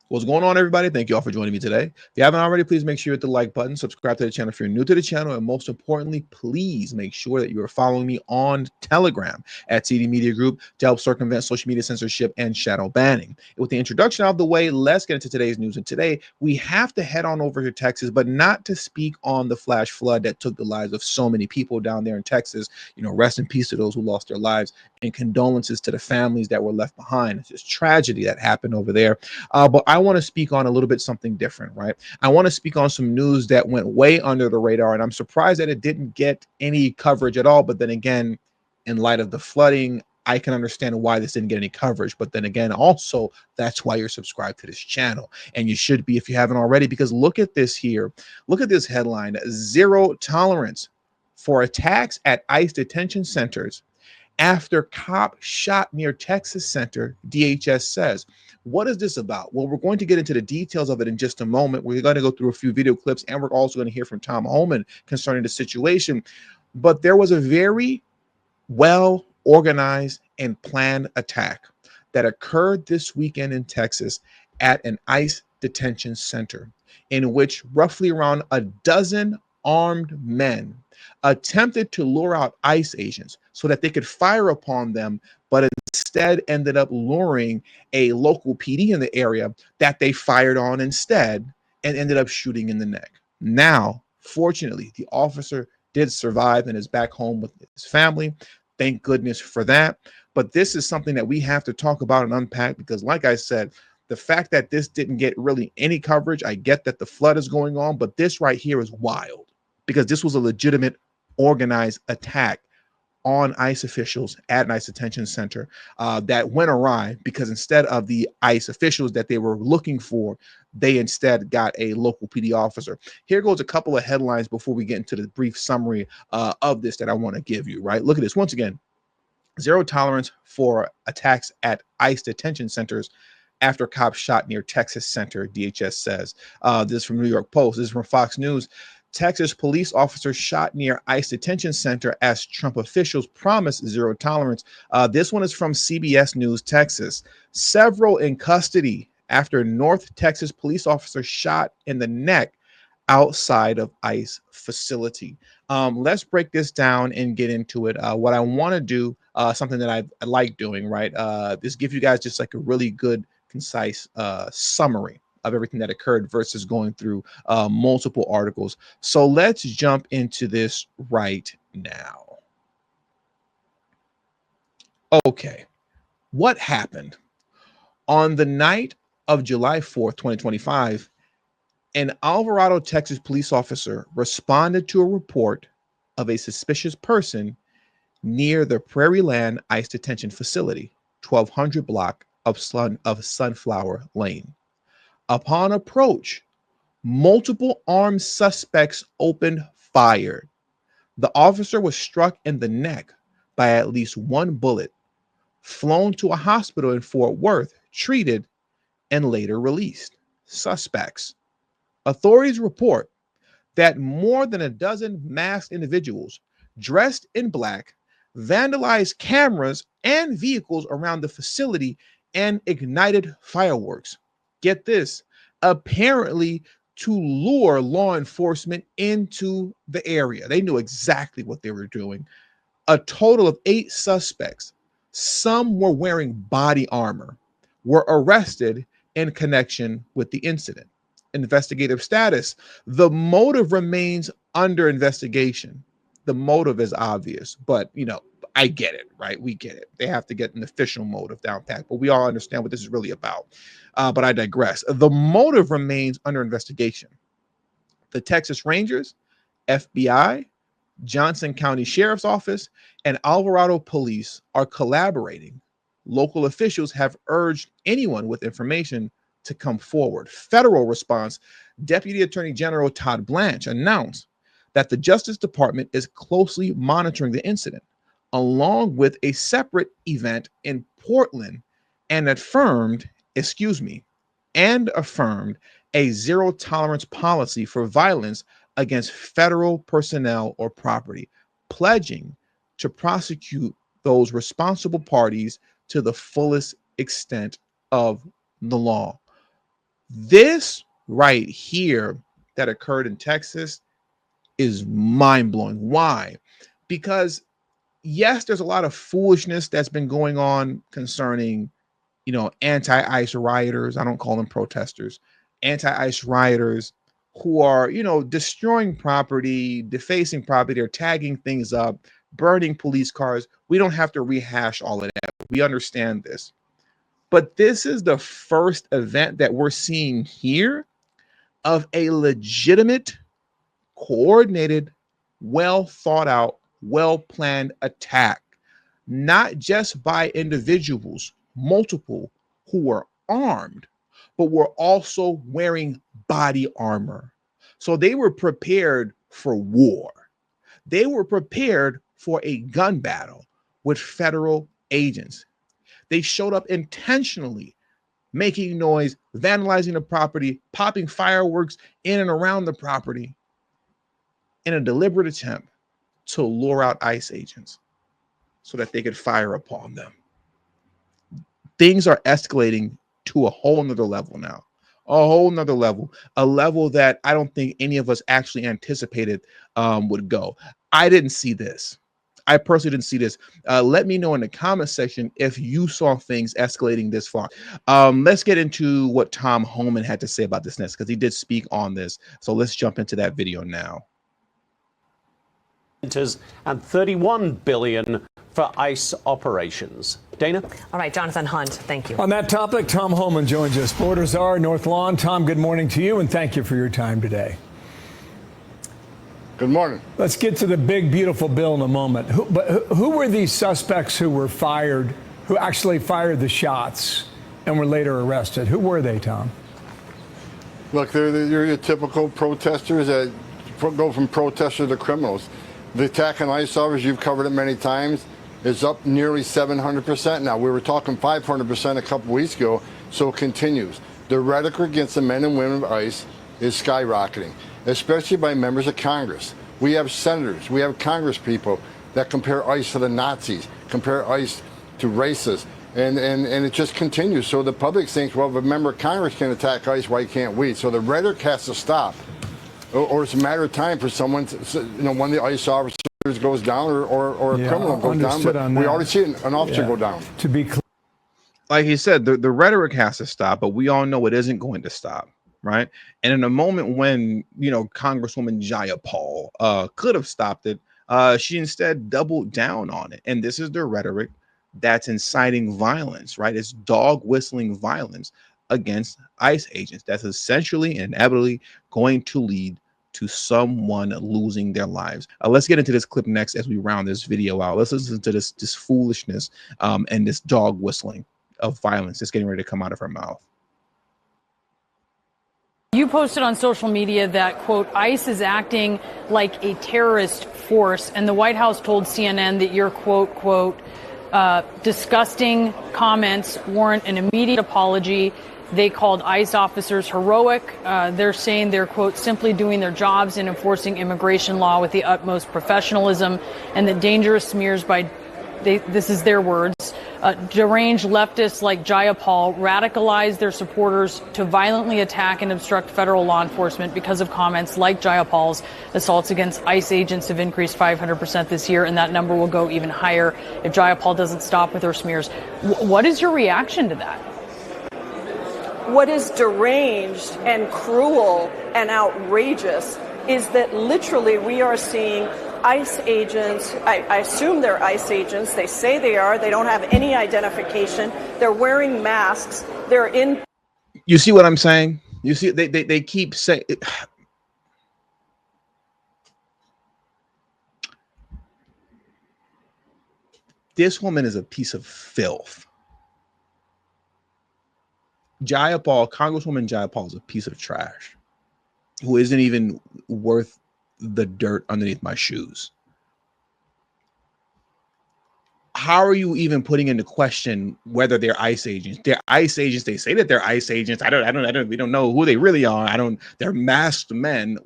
What's going on, everybody? Thank you all for joining me today. If you haven't already, please make sure you hit the like button, subscribe to the channel if you're new to the channel, and most importantly, please make sure that you are following me on Telegram at TD Media Group to help circumvent social media censorship and shadow banning. With the introduction out of the way, let's get into today's news. And today, we have to head on over to Texas, but not to speak on the flash flood that took the lives of so many people down there in Texas. Rest in peace to those who lost their lives, and condolences to the families that were left behind. It's just tragedy that happened over there. But I want to speak on a little bit something different, right? I want to speak on some news that went way under the radar, and I'm surprised that it didn't get any coverage at all. But then again, in light of the flooding, I can understand why this didn't get any coverage. But then again, also, that's why you're subscribed to this channel. And you should be if you haven't already, because look at this here. Look at this headline: Zero tolerance for attacks at ICE detention centers after cop shot near Texas center, DHS says. What is this about? Well, we're going to get into the details of it in just a moment. We're going to go through a few video clips, and we're also going to hear from Tom Holman concerning the situation. But there was a very well organized and planned attack that occurred this weekend in Texas at an ICE detention center, in which roughly around a dozen armed men attempted to lure out ICE agents so that they could fire upon them, but instead ended up luring a local PD in the area that they fired on instead and ended up shooting in the neck. Now, fortunately, the officer did survive and is back home with his family. Thank goodness for that. But this is something that we have to talk about and unpack because, like I said, the fact that this didn't get really any coverage, I get that the flood is going on, but this right here is wild because this was a legitimate organized attack on ICE officials at an ICE detention center that went awry because instead of the ICE officials that they were looking for, they instead got a local PD officer. Here goes a couple of headlines before we get into the brief summary of this that I want to give you, right? Look at this. Once again, zero tolerance for attacks at ICE detention centers after cops shot near Texas center, DHS says. This is from New York Post. This is from Fox News. Texas police officers shot near ICE detention center as Trump officials promise zero tolerance. This one is from CBS News, Texas. Several in custody after North Texas police officer shot in the neck outside of ICE facility. Let's break this down and get into it. What I want to do, something that I like doing, right? This gives you guys just like a really good, concise summary of everything that occurred versus going through multiple articles. So let's jump into this right now. Okay, what happened? On the night of July 4th, 2025, an Alvarado, Texas police officer responded to a report of a suspicious person near the Prairieland ICE detention facility, 1200 block of Sunflower Lane. Upon approach, multiple armed suspects opened fire. The officer was struck in the neck by at least one bullet, flown to a hospital in Fort Worth, treated, and later released. Suspects. Authorities report that more than a dozen masked individuals dressed in black vandalized cameras and vehicles around the facility and ignited fireworks. Get this, apparently to lure law enforcement into the area. They knew exactly what they were doing. A total of 8 suspects, some were wearing body armor, were arrested in connection with the incident. Investigative status: the motive remains under investigation. The motive is obvious, but I get it, right? We get it. They have to get an official motive down pat, but we all understand what this is really about. But I digress. The motive remains under investigation. The Texas Rangers, FBI, Johnson County Sheriff's Office, and Alvarado Police are collaborating. Local officials have urged anyone with information to come forward. Federal response: Deputy Attorney General Todd Blanche announced that the Justice Department is closely monitoring the incident, along with a separate event in Portland, and affirmed a zero tolerance policy for violence against federal personnel or property, pledging to prosecute those responsible parties to the fullest extent of the law. This right here that occurred in Texas is mind-blowing. Why? Because yes, there's a lot of foolishness that's been going on concerning, anti-ICE rioters. I don't call them protesters. Anti-ICE rioters who are, destroying property, defacing property, or tagging things up, burning police cars. We don't have to rehash all of that. We understand this. But this is the first event that we're seeing here of a legitimate, coordinated, well thought out, well planned attack, not just by individuals, multiple, who were armed, but were also wearing body armor. So they were prepared for war. They were prepared for a gun battle with federal agents. They showed up intentionally, making noise, vandalizing the property, popping fireworks in and around the property in a deliberate attempt to lure out ICE agents so that they could fire upon them. Things are escalating to a whole nother level now, a level that I don't think any of us actually anticipated would go. I didn't see this. I personally didn't see this. Let me know in the comment section if you saw things escalating this far. Let's get into what Tom Holman had to say about this next, because he did speak on this. So let's jump into that video now. And $31 billion for ICE operations. Dana? All right, Jonathan Hunt, thank you. On that topic, Tom Holman joins us. Border Czar, North Lawn. Tom, good morning to you, and thank you for your time today. Good morning. Let's get to the big, beautiful bill in a moment. Who were these suspects who were fired, who actually fired the shots and were later arrested? Who were they, Tom? Look, they're your typical protesters that go from protesters to criminals. The attack on ICE officers, you've covered it many times, is up nearly 700% now. We were talking 500% a couple weeks ago, so it continues. The rhetoric against the men and women of ICE is skyrocketing, especially by members of Congress. We have senators, we have Congress people that compare ICE to the Nazis, compare ICE to racists, and it just continues. So the public thinks, well, if a member of Congress can attack ICE, why can't we? So the rhetoric has to stop. Or it's a matter of time for someone to, one of the ICE officers goes down or a criminal goes down. But we already see an officer go down. To be clear, like he said, the rhetoric has to stop, but we all know it isn't going to stop, right? And in a moment when, Congresswoman Jia Paul could have stopped it, she instead doubled down on it. And this is the rhetoric that's inciting violence, right? It's dog whistling violence against ICE agents. That's essentially and inevitably going to lead to someone losing their lives. Let's get into this clip next as we round this video out. Let's listen to this foolishness and this dog whistling of violence that's getting ready to come out of her mouth. You posted on social media that, quote, ICE is acting like a terrorist force, and the White House told CNN that your, quote, disgusting comments warrant an immediate apology. They called ICE officers heroic. They're saying they're, quote, simply doing their jobs and enforcing immigration law with the utmost professionalism, and that dangerous smears by, this is their words, deranged leftists like Jia Paul radicalize their supporters to violently attack and obstruct federal law enforcement because of comments like Jia Paul's. Assaults against ICE agents have increased 500% this year, and that number will go even higher if Jia Paul doesn't stop with her smears. What is your reaction to that? What is deranged and cruel and outrageous is that literally we are seeing ICE agents, I assume they're ICE agents, they say they are, they don't have any identification, they're wearing masks, they're in... You see what I'm saying? You see, they keep saying... This woman is a piece of filth. Jia Paul, Congresswoman Jia Paul, is a piece of trash who isn't even worth the dirt underneath my shoes. How are you even putting into question whether they're ICE agents? They're ICE agents. They say that they're ICE agents. We don't know who they really are. They're masked men.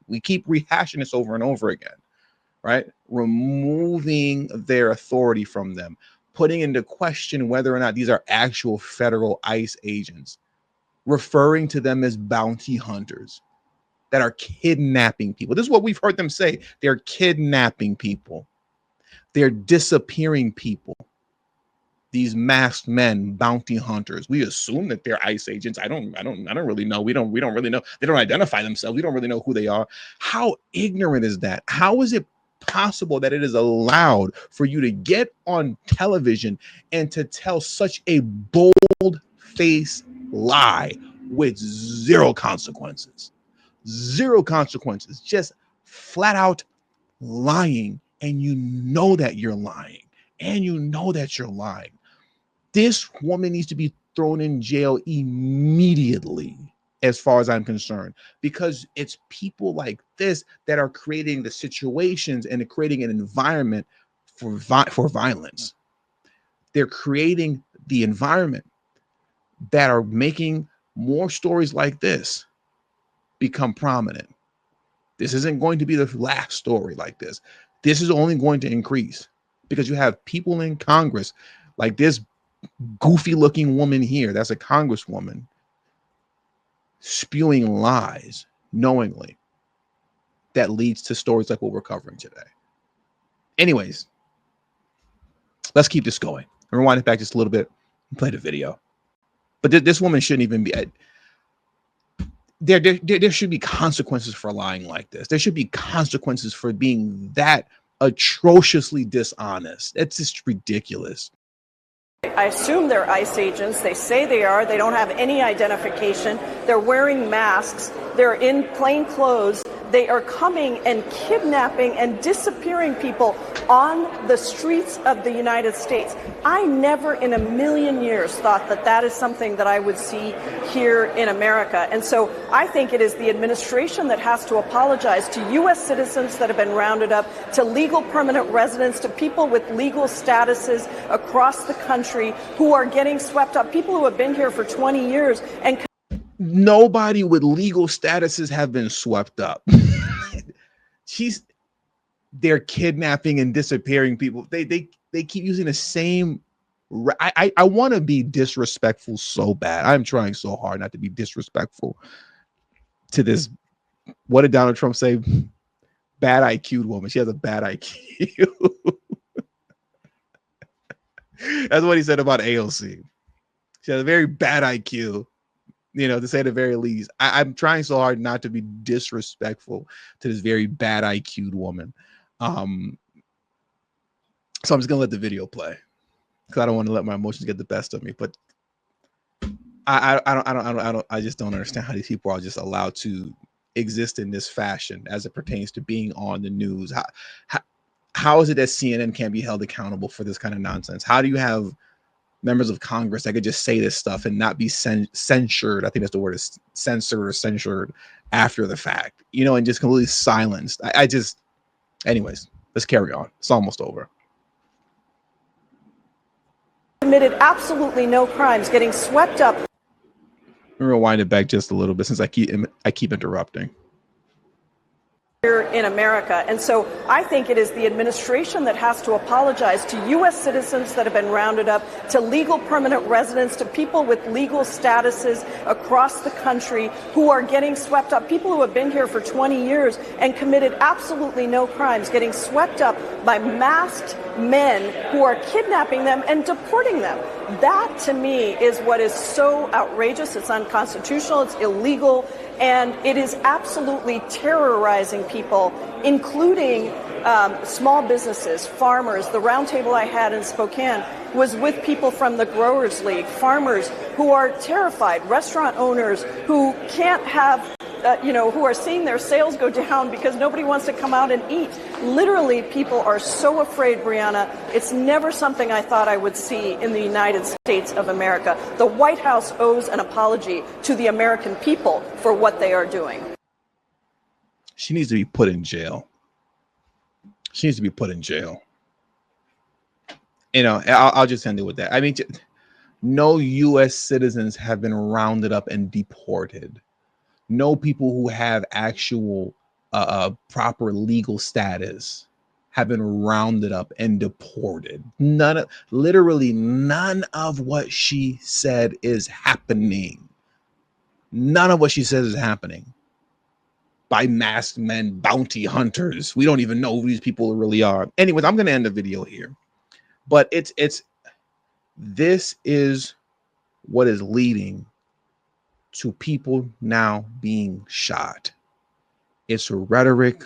We keep rehashing this over and over again, right? Removing their authority from them, putting into question whether or not these are actual federal ICE agents. referring to them as bounty hunters that are kidnapping people. This is what we've heard them say. They're kidnapping people. They're disappearing people. These masked men, bounty hunters. We assume that they're ICE agents. I don't really know. We don't really know. They don't identify themselves. We don't really know who they are. How ignorant is that? How is it possible that it is allowed for you to get on television and to tell such a bold-faced lie with zero consequences? Zero consequences, just flat out lying, and you know that you're lying, and you know that you're lying. This woman needs to be thrown in jail immediately, as far as I'm concerned, because it's people like this that are creating the situations and creating an environment for violence. They're creating the environment that are making more stories like this become prominent. This isn't going to be the last story like this. This is only going to increase because you have people in Congress like this goofy looking woman here. That's a congresswoman spewing lies knowingly that leads to stories like what we're covering today. Anyways, let's keep this going. Rewind it back just a little bit and play the video. But this woman shouldn't even be at. There should be consequences for lying like this. There should be consequences for being that atrociously dishonest. It's just ridiculous. I assume they're ICE agents. They say they are. They don't have any identification. They're wearing masks. They're in plain clothes. They are coming and kidnapping and disappearing people on the streets of the United States. I never in a million years thought that that is something that I would see here in America. And so I think it is the administration that has to apologize to U.S. citizens that have been rounded up, to legal permanent residents, to people with legal statuses across the country who are getting swept up, people who have been here for 20 years and nobody with legal statuses have been swept up. They're kidnapping and disappearing people. They keep using the same. I want to be disrespectful so bad. I'm trying so hard not to be disrespectful to this. What did Donald Trump say? Bad IQ woman. She has a bad IQ. That's what he said about AOC. She has a very bad IQ. You know, to say the very least. I'm trying so hard not to be disrespectful to this very bad IQ'd woman. So I'm just gonna let the video play because I don't want to let my emotions get the best of me. But I just don't understand how these people are just allowed to exist in this fashion as it pertains to being on the news. How is it that CNN can't be held accountable for this kind of nonsense? How do you have members of Congress that could just say this stuff and not be censured? I think that's the word, is censored or censured after the fact, you know, and just completely silenced. Anyways, let's carry on. It's almost over. committed absolutely no crimes, getting swept up. Let me rewind it back just a little bit since I keep interrupting. Here in America. And so I think it is the administration that has to apologize to U.S. citizens that have been rounded up, to legal permanent residents, to people with legal statuses across the country who are getting swept up, people who have been here for 20 years and committed absolutely no crimes, getting swept up by masked men who are kidnapping them and deporting them. That, to me, is what is so outrageous. It's unconstitutional. It's illegal. And it is absolutely terrorizing people, including small businesses, farmers. The roundtable I had in Spokane was with people from the Growers League, farmers who are terrified, restaurant owners who can't have, who are seeing their sales go down because nobody wants to come out and eat. Literally, people are so afraid, Brianna. It's never something I thought I would see in the United States of America. The White House owes an apology to the American people for what they are doing. She needs to be put in jail. She needs to be put in jail. You know, I'll just end it with that. I mean, no U.S. citizens have been rounded up and deported. No people who have actual proper legal status have been rounded up and deported. Literally none of what she said is happening. None of what she says is happening by masked men, bounty hunters. We don't even know who these people really are. Anyways, I'm going to end the video here. But this is what is leading to people now being shot. It's rhetoric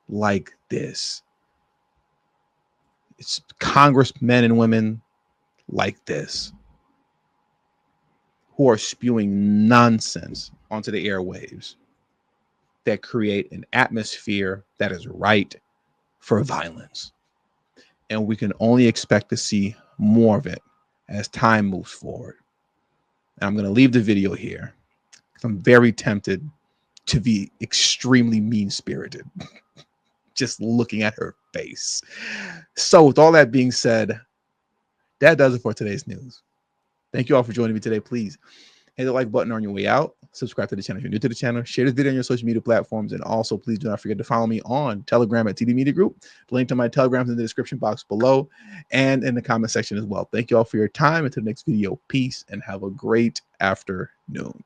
like this. It's congressmen and women like this who are spewing nonsense onto the airwaves that create an atmosphere that is ripe for violence. And we can only expect to see more of it as time moves forward. And I'm going to leave the video here because I'm very tempted to be extremely mean-spirited just looking at her face. So with all that being said, that does it for today's news. Thank you all for joining me today. Please hit the like button on your way out. Subscribe to the channel if you're new to the channel. Share this video on your social media platforms. And also, please do not forget to follow me on Telegram at TD Media Group. The link to my Telegram is in the description box below and in the comment section as well. Thank you all for your time. Until the next video, peace and have a great afternoon.